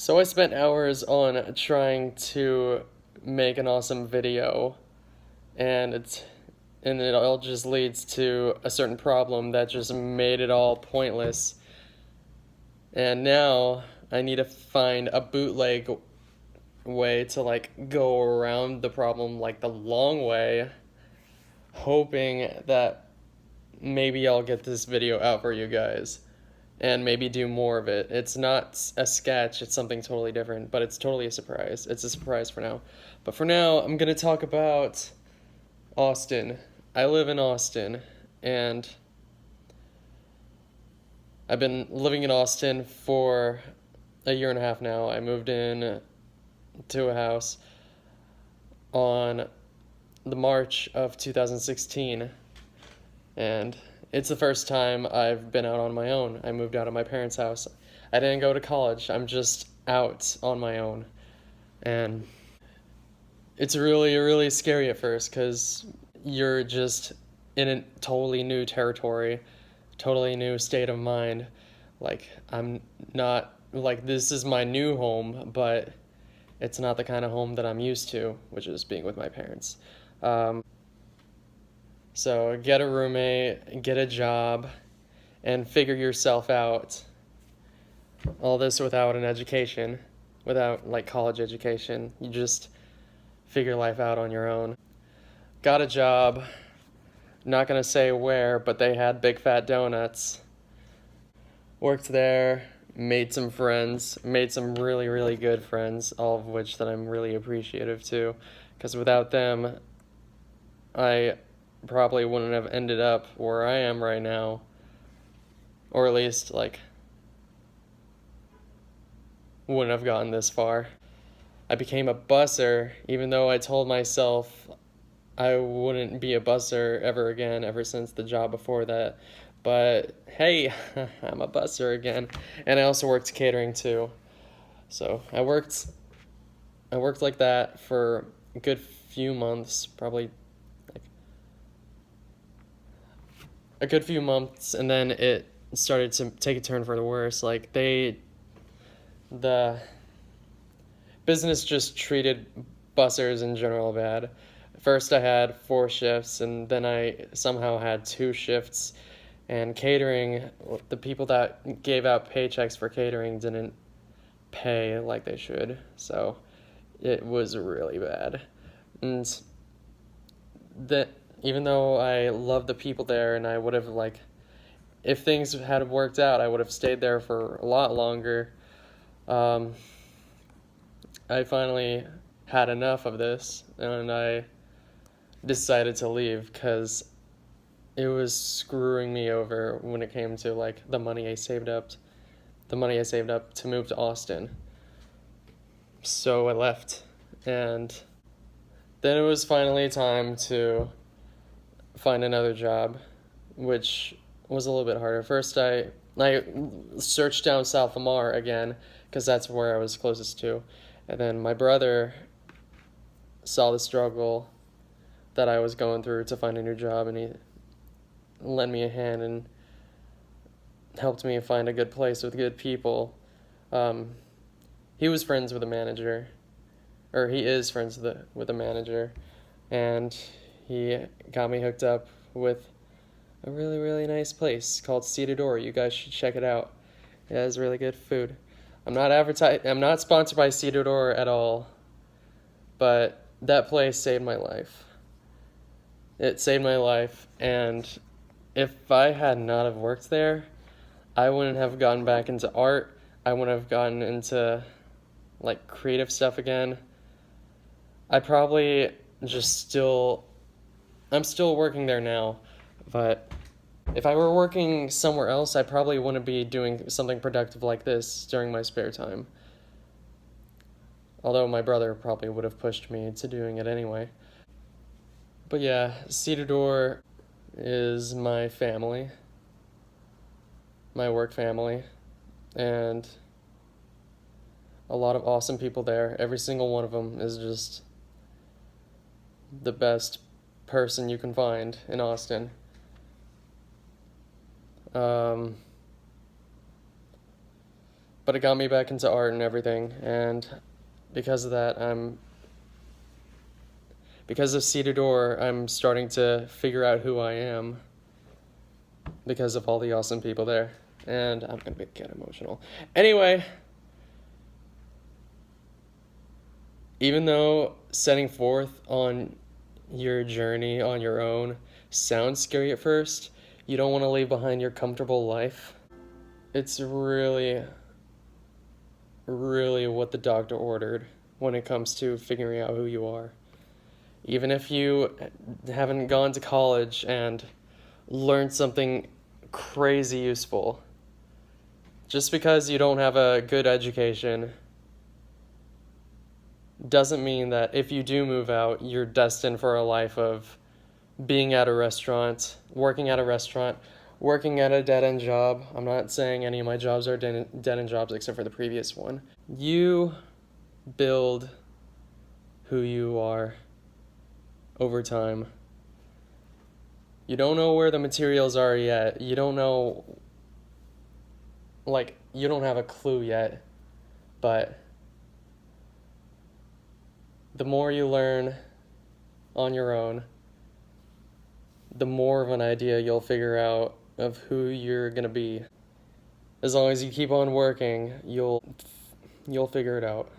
So I spent hours on trying to make an awesome video, and it all just leads to a certain problem that just made it all pointless. And now I need to find a bootleg way to go around the problem like the long way, hoping that maybe I'll get this video out for you guys and maybe do more of it. It's not a sketch, it's something totally different, but it's totally a surprise. It's a surprise for now. But for now, I'm going to talk about Austin. I live in Austin, and I've been living in Austin for a year and a half now. I moved in to a house on the March of 2016, and it's the first time I've been out on my own. I moved out of my parents' house. I didn't go to college. I'm just out on my own. And it's really, really scary at first because you're just in a totally new territory, totally new state of mind. I'm not, this is my new home, but it's not the kind of home that I'm used to, which is being with my parents. So get a roommate, get a job, and figure yourself out. All this without an education, without college education. You just figure life out on your own. Got a job, not gonna say where, but they had Big Fat Donuts. Worked there, made some friends, made some really, really good friends, all of which that I'm really appreciative to, because without them, I probably wouldn't have ended up where I am right now, or at least wouldn't have gotten this far. I became a busser, even though I told myself I wouldn't be a busser ever again ever since the job before that. But hey, I'm a busser again. And I also worked catering too. So I worked like that for a good few months, probably a good few months, and then it started to take a turn for the worse. The business just treated bussers in general bad. First I had 4 shifts, and then I somehow had 2 shifts, and catering, the people that gave out paychecks for catering didn't pay like they should, so it was really bad. And that even though I love the people there, and I would have if things had worked out, I would have stayed there for a lot longer. I finally had enough of this, and I decided to leave because it was screwing me over when it came to the money I saved up, to move to Austin. So I left, and then it was finally time to find another job, which was a little bit harder. First, I searched down South Lamar again because that's where I was closest to, and then my brother saw the struggle that I was going through to find a new job, and he lent me a hand and helped me find a good place with good people. He was friends with the manager, or he is friends with the manager, and he got me hooked up with a really, really nice place called Cedar Door. You guys should check it out. It has really good food. I'm not sponsored by Cedar Door at all, but that place saved my life. It saved my life, and if I had not have worked there, I wouldn't have gotten back into art. I wouldn't have gotten into creative stuff again. I probably I'm still working there now, but if I were working somewhere else, I probably wouldn't be doing something productive like this during my spare time. Although my brother probably would have pushed me to doing it anyway. But yeah, Cedar Door is my family, my work family, and a lot of awesome people there. Every single one of them is just the best person you can find in Austin. but it got me back into art and everything, and because of that, because of Cedar Door, I'm starting to figure out who I am because of all the awesome people there. And I'm gonna get emotional. Anyway, even though setting forth on your journey on your own sounds scary at first, you don't want to leave behind your comfortable life. It's really, really what the doctor ordered when it comes to figuring out who you are. Even if you haven't gone to college and learned something crazy useful, just because you don't have a good education doesn't mean that if you do move out, you're destined for a life of being at a restaurant, working at a restaurant, working at a dead-end job. I'm not saying any of my jobs are dead-end jobs except for the previous one. You build who you are over time. You don't know where the materials are yet. You don't know, like, you don't have a clue yet, but the more you learn on your own, the more of an idea you'll figure out of who you're gonna be. As long as you keep on working, you'll figure it out.